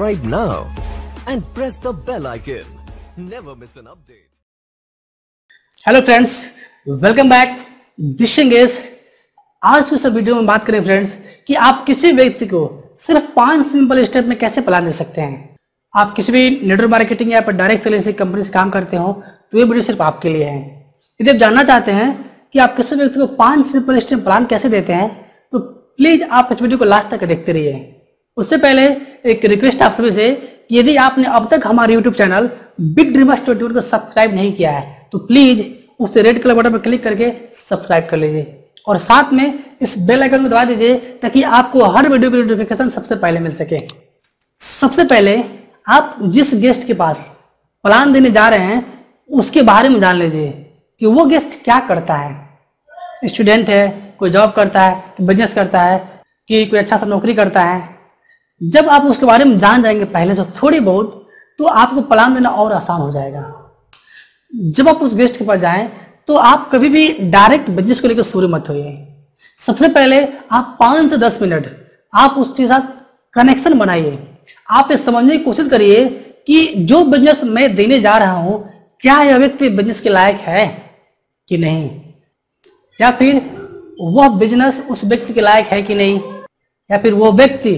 Subscribe now and press the bell icon. Never miss an update. Hello friends, welcome back. This आज की इस video में बात करें फ्रेंड्स कि आप किसी व्यक्ति को सिर्फ 5 सिंपल स्टेप में कैसे प्लान दे सकते हैं। आप किसी भी नेटवर्क मार्केटिंग या डायरेक्ट सेलिंग कंपनी से काम करते हो तो ये वीडियो सिर्फ आपके लिए है। यदि आप जानना चाहते हैं कि आप किसी व्यक्ति को 5 सिंपल स्टेप प्लान कैसे देते हैं तो प्लीज आप इस वीडियो को लास्ट तक देखते रहिए। उससे पहले एक रिक्वेस्ट आप सभी से कि यदि आपने अब तक हमारे यूट्यूब चैनल बिग ड्रीमर्स 21 को सब्सक्राइब नहीं किया है तो प्लीज उस रेड कलर बटन पर क्लिक करके सब्सक्राइब कर लीजिए और साथ में इस बेल आइकन को दबा दीजिए ताकि आपको हर वीडियो की नोटिफिकेशन सबसे पहले मिल सके। सबसे पहले आप जिस गेस्ट के पास प्लान देने जा रहे हैं उसके बारे में जान लीजिए कि वो गेस्ट क्या करता है। स्टूडेंट है, कोई जॉब करता है, बिजनेस करता है, कि कोई अच्छा सा नौकरी करता है। जब आप उसके बारे में जान जाएंगे पहले से थोड़ी बहुत तो आपको प्लान देना और आसान हो जाएगा। जब आप उस गेस्ट के पास जाएं तो आप कभी भी डायरेक्ट बिजनेस को लेकर शुरू मत होइए। सबसे पहले आप 5 से 10 मिनट आप उसके साथ कनेक्शन बनाइए। आप ये समझने की कोशिश करिए कि जो बिजनेस मैं देने जा रहा हूं क्या यह व्यक्ति बिजनेस के लायक है कि नहीं, या फिर वह बिजनेस उस व्यक्ति के लायक है कि नहीं, या फिर वो व्यक्ति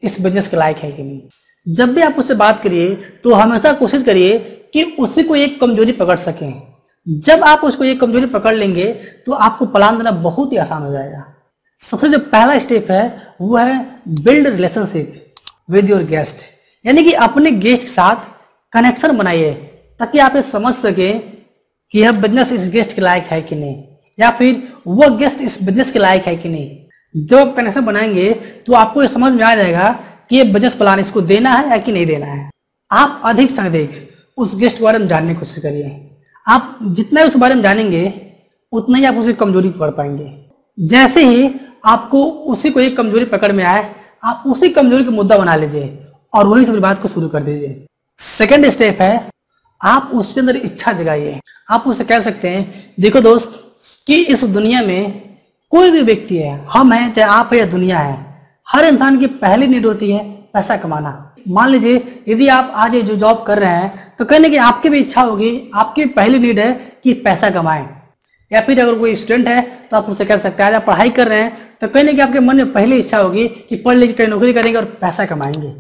इस बिजनेस के लायक है कि नहीं। जब भी आप उससे बात करिए तो हमेशा कोशिश करिए कि उसी को एक कमजोरी पकड़ सकें। जब आप उसको एक कमजोरी पकड़ लेंगे तो आपको प्लान देना बहुत ही आसान हो जाएगा। सबसे जो पहला स्टेप है वो है build relationship with your guest, यानी कि अपने गेस्ट के साथ कनेक्शन बनाइए ताकि आप ये समझ सकें कि यह बिजनेस इस गेस्ट के लायक है कि नहीं, या फिर वह गेस्ट इस बिजनेस के लायक है कि नहीं। जब आप कनेक्शन बनाएंगे तो आपको ये समझ में आ जाएगा कि ये बिजनेस प्लान इसको देना है या कि नहीं देना है। आप अधिक से अधिक उस गेस्ट के बारे में जानने की कोशिश करिए। आप जितना ही उस बारे में जानेंगे उतना ही आप उसकी कमजोरी पकड़ पाएंगे। जैसे ही आपको उसी को एक कमजोरी पकड़ में आए आप उसी कमजोरी को मुद्दा बना लीजिए और वहीं से बात को शुरू कर दीजिए। सेकेंड स्टेप है आप उसके अंदर इच्छा जगाइए। आप उससे कह सकते हैं, देखो दोस्त कि इस दुनिया में कोई भी व्यक्ति है, हम हैं चाहे आप है या दुनिया है, हर इंसान की पहली नीड होती है पैसा कमाना। मान लीजिए यदि आप आज जो जॉब कर रहे हैं तो कहने की आपकी भी इच्छा होगी, आपकी पहली नीड है कि पैसा कमाएं। या फिर अगर कोई स्टूडेंट है तो आप उससे कह सकते हैं आज आप पढ़ाई कर रहे हैं तो कहने की आपके मन में पहली इच्छा होगी कि पढ़ लिख कर नौकरी करेंगे और पैसा कमाएंगे।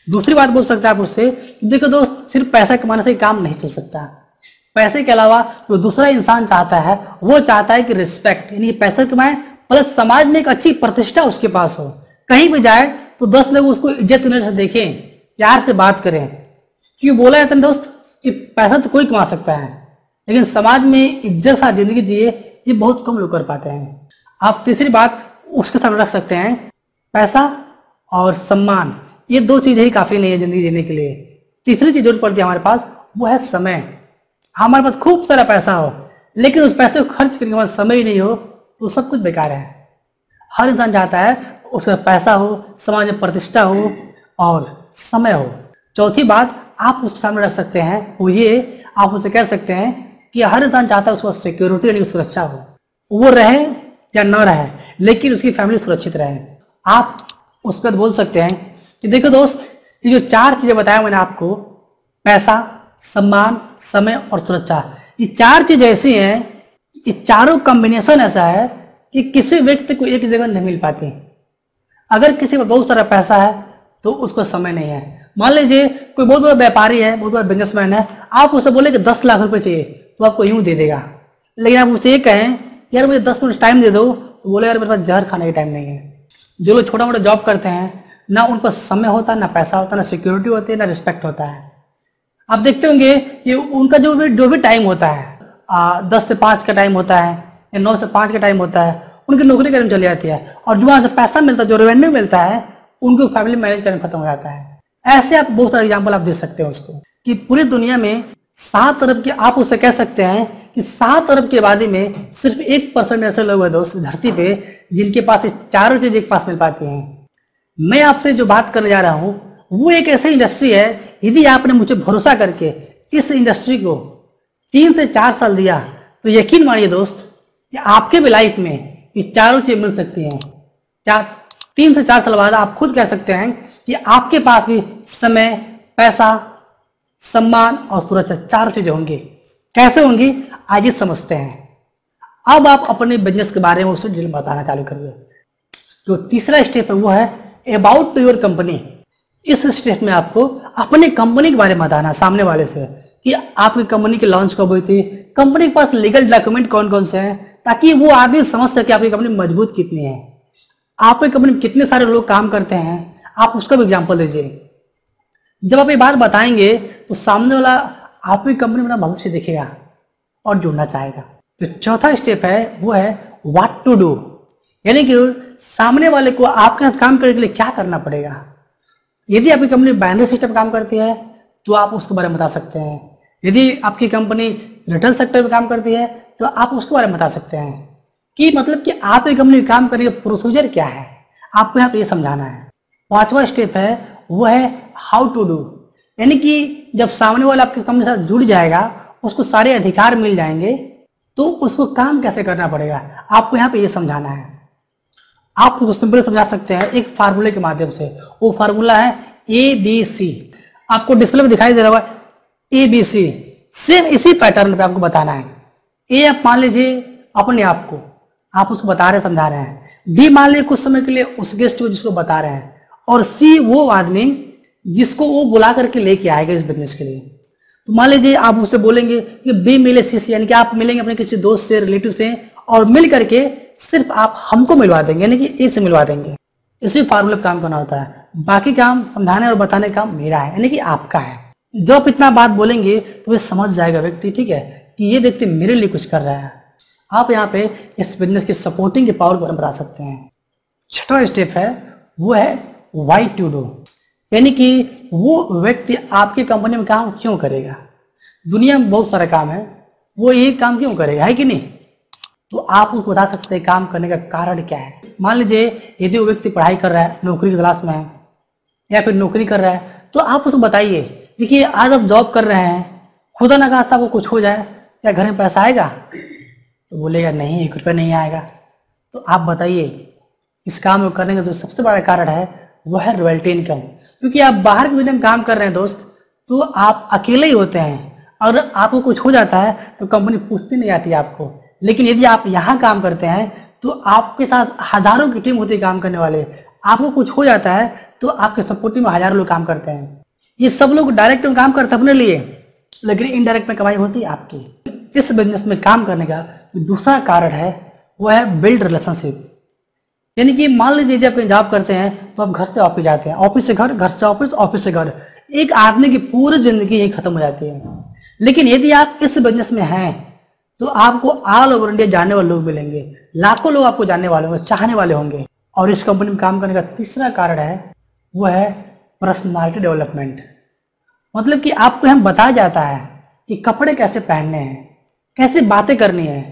दूसरी बात बोल सकते हैं आप उससे, देखो दोस्त सिर्फ पैसा कमाने से काम नहीं चल सकता। पैसे के अलावा जो दूसरा इंसान चाहता है वो चाहता है कि रिस्पेक्ट, यानी पैसा कमाए प्लस समाज में एक अच्छी प्रतिष्ठा उसके पास हो। कहीं भी जाए तो 10 लोग उसको इज्जत नजर से देखें, प्यार से बात करें। क्योंकि बोला जाता है दोस्त कि पैसा तो कोई कमा सकता है लेकिन समाज में इज्जत सा जिंदगी जिए ये बहुत कम लोग कर पाते हैं। आप तीसरी बात उसके सामने रख सकते हैं, पैसा और सम्मान ये 2 चीजें ही काफी नहीं है जिंदगी जीने के लिए। तीसरी चीज जरूरत पड़ती है हमारे पास वो है समय। हमारे पास खूब सारा पैसा हो लेकिन उस पैसे को खर्च करने के बाद समय ही नहीं हो तो सब कुछ बेकार है। हर इंसान चाहता है उसका पैसा हो, समाज में प्रतिष्ठा हो और समय हो। चौथी बात आप उसके सामने रख सकते हैं वो ये, आप उसे कह सकते हैं कि हर इंसान चाहता है उसको सिक्योरिटी यानी सुरक्षा हो, वो रहे या न रहे लेकिन उसकी फैमिली सुरक्षित रहे। आप उसके बाद बोल सकते हैं कि देखो दोस्त ये जो 4 चीजें बताया मैंने आपको, पैसा, सम्मान, समय और सुरक्षा, ये 4 चीजें ऐसी हैं, ये चारों कॉम्बिनेशन ऐसा है कि किसी व्यक्ति को एक जगह नहीं मिल पाती। अगर किसी को बहुत सारा पैसा है तो उसको समय नहीं है। मान लीजिए कोई बहुत बड़ा व्यापारी है, बहुत बड़ा बिजनेसमैन है, आप उसे बोले कि 10 लाख रुपए चाहिए तो आपको यूं दे देगा। लेकिन आप उससे ये कहें यार मुझे 10 मिनट टाइम दे दो तो बोले यार मेरे पास जहर खाने का टाइम नहीं है। जो लोग छोटा मोटा जॉब करते हैं ना उन पर समय होता है, ना पैसा होता है, ना सिक्योरिटी होती है, ना रिस्पेक्ट होता है। आप देखते होंगे कि उनका जो भी टाइम होता है 10 से 5 का टाइम होता है या 9 से 5 का टाइम होता है, उनकी नौकरी करने चली जाती है और जो वहां से पैसा मिलता है, जो रेवेन्यू मिलता है, उनको फैमिली मैनेज करना खत्म हो जाता है। ऐसे आप बहुत सारे एग्जाम्पल आप दे सकते हैं उसको कि पूरी दुनिया में 7 अरब के, आप उससे कह सकते हैं कि 7 अरब की आबादी में सिर्फ 1% ऐसे लोग हैं दोस्त धरती पे जिनके पास इस चारों चीज एक पास मिल पाती हैं। मैं आपसे जो बात करने जा रहा हूं वो एक ऐसी इंडस्ट्री है, यदि आपने मुझे भरोसा करके इस इंडस्ट्री को 3 से 4 साल दिया तो यकीन मानिए दोस्त कि आपके भी लाइफ में ये चारों चीज मिल सकती हैं। 3 से 4 साल बाद आप खुद कह सकते हैं कि आपके पास भी समय, पैसा, सम्मान और सुरक्षा 4 चीजें होंगी। कैसे होंगी आइए समझते हैं। अब आप अपने बिजनेस के बारे में उसे डिटेल बताना चालू करिए। जो तीसरा स्टेप है वो है अबाउट योर कंपनी। इस स्टेप में आपको अपनी कंपनी के बारे में बताना सामने वाले से कि आपकी कंपनी की लॉन्च कब हुई थी, कंपनी के पास लीगल डॉक्यूमेंट कौन कौन से हैं, ताकि वो आदमी समझ सके आपकी कंपनी मजबूत कितनी है, आपकी कंपनी में कितने सारे लोग काम करते हैं, आप उसका भी एग्जाम्पल दीजिए। जब आप ये बात बताएंगे तो सामने वाला आपकी कंपनी में अपना भविष्य देखेगा और जुड़ना चाहेगा। तो चौथा स्टेप है वो है व्हाट टू डू, यानी कि सामने वाले को आपके साथ काम करने के लिए क्या करना पड़ेगा। यदि आपकी कंपनी बाइनरी सिस्टम काम करती है तो आप उसके बारे में बता सकते हैं। यदि आपकी कंपनी रिटेल सेक्टर में काम करती है तो आप उसके बारे में बता सकते हैं कि मतलब कि आपकी कंपनी में काम करने का प्रोसीजर क्या है, आपको यहाँ पे ये समझाना है। पांचवा स्टेप है वो है हाउ टू डू, यानी कि जब सामने वाला आपकी कंपनी के साथ जुड़ जाएगा, उसको सारे अधिकार मिल जाएंगे, तो उसको काम कैसे करना पड़ेगा, आपको यहाँ पे ये समझाना है। आप उसको सिंपल समझा सकते हैं एक फार्मूले के माध्यम से। वो फार्मूला है ABC। आपको डिस्प्ले में दिखाई दे रहा है ABC। सेम इसी पैटर्न पे आपको बताना है। ए आप मान लीजिए अपने आप को, आप उसको बता रहे समझा रहे हैं। बी मान लीजिए कुछ समय के लिए उस गेस्ट को जिसको बता रहे हैं, और सी वो आदमी जिसको वो बुला करके लेके आएगा इस बिजनेस के लिए। तो मान लीजिए आप उससे बोलेंगे कि बी मिले सी से, यानी कि आप मिलेंगे अपने किसी दोस्त से, रिलेटिव से, और मिल करके सिर्फ आप हमको मिलवा देंगे, यानी कि ए से मिलवा देंगे। इसी फार्मूले पर काम करना होता है। बाकी काम समझाने और बताने का काम मेरा है, यानी कि आपका है। जब आप इतना बात बोलेंगे तो वे समझ जाएगा व्यक्ति, ठीक है, कि ये व्यक्ति मेरे लिए कुछ कर रहा है। आप यहाँ पे इस बिजनेस की सपोर्टिंग के पावर को बढ़ा सकते हैं। छठा स्टेप है वो है व्हाई टू डू, यानी कि वो व्यक्ति आपकी कंपनी में काम क्यों करेगा। दुनिया में बहुत सारा काम है, वो यही काम क्यों करेगा, है कि नहीं। तो आप उसको बता सकते हैं काम करने का कारण क्या है। मान लीजिए यदि वो व्यक्ति पढ़ाई कर रहा है, नौकरी की तलाश में है, या फिर नौकरी कर रहा है, तो आप उसको बताइए देखिए आज आप जॉब कर रहे हैं, खुदा ना खास्ता आपको कुछ हो जाए, क्या घर में पैसा आएगा। तो बोलेगा नहीं, 1 रुपया नहीं आएगा। तो आप बताइए इस काम को करने का जो सबसे बड़ा कारण है वह है रॉयल्टी इनकम। क्योंकि आप बाहर की दुनिया में काम कर रहे हैं दोस्त, तो आप अकेले ही होते हैं, और आपको कुछ हो जाता है तो कंपनी पूछती नहीं आती आपको। लेकिन यदि आप यहाँ काम करते हैं तो आपके साथ हजारों की टीम होती है काम करने वाले। आपको कुछ हो जाता है तो आपके सपोर्ट में हजारों लोग काम करते हैं। ये सब लोग डायरेक्ट में काम करते हैं अपने लिए, लेकिन इनडायरेक्ट में कमाई होती है आपकी। इस बिजनेस में काम करने का दूसरा कारण है वो है बिल्ड रिलेशनशिप, यानी कि मान लीजिए यदि आप कहीं जॉब करते हैं तो आप घर से ऑफिस जाते हैं, ऑफिस से घर, घर से ऑफिस, ऑफिस से घर। एक आदमी की पूरी जिंदगी यही खत्म हो जाती है। लेकिन यदि आप इस बिजनेस में हैं तो आपको ऑल ओवर इंडिया जानने वाले लोग मिलेंगे, लाखों लोग आपको जानने वाले होंगे, चाहने वाले होंगे। और इस कंपनी में काम करने का तीसरा कारण है वो है पर्सनालिटी डेवलपमेंट, मतलब कि आपको हम बताया जाता है कि कपड़े कैसे पहनने हैं, कैसे बातें करनी है,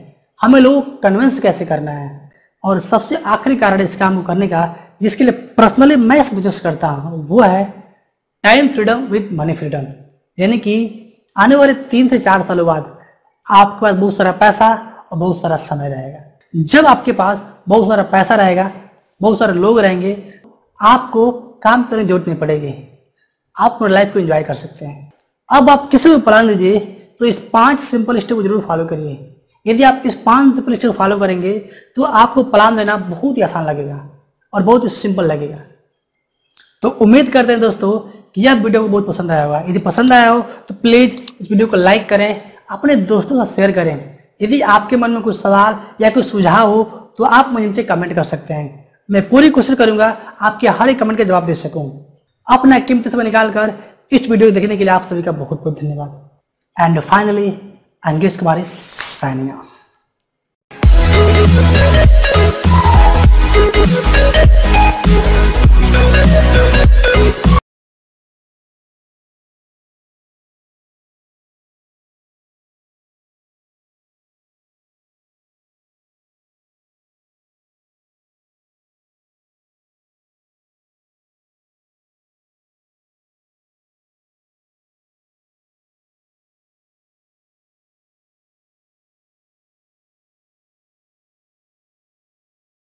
हमें लोग कन्विंस कैसे करना है। और सबसे आखिरी कारण इस काम को करने का, जिसके लिए पर्सनली मैं इस बिजनेस करता हूँ, वो है time freedom with money freedom, यानी कि आने वाले 3 से 4 सालों बाद आपके पास बहुत सारा पैसा और बहुत सारा समय रहेगा। जब आपके पास बहुत सारा पैसा रहेगा, बहुत सारे लोग रहेंगे, आपको काम करने की जरूरत नहीं पड़ेगी, आप अपनी लाइफ को एंजॉय कर सकते हैं। अब आप किसी भी प्लान लीजिए तो इस 5 सिंपल स्टेप को जरूर फॉलो करिए। यदि आप इस 5 सिंपल स्टेप को फॉलो करेंगे तो आपको प्लान देना बहुत ही आसान लगेगा और बहुत ही सिंपल लगेगा। तो उम्मीद करते हैं दोस्तों कि यह वीडियो को बहुत पसंद आया होगा। यदि पसंद आया हो तो प्लीज इस वीडियो को लाइक करें, अपने दोस्तों के साथ शेयर करें। यदि आपके मन में कुछ सवाल या कोई सुझाव हो तो आप मुझे नीचे कमेंट कर सकते हैं। मैं पूरी कोशिश करूंगा आपके हर एक कमेंट का जवाब दे सकूं। अपना कीमती समय निकालकर इस वीडियो को देखने के लिए आप सभी का बहुत बहुत धन्यवाद। And finally Angesh Kumari signing off.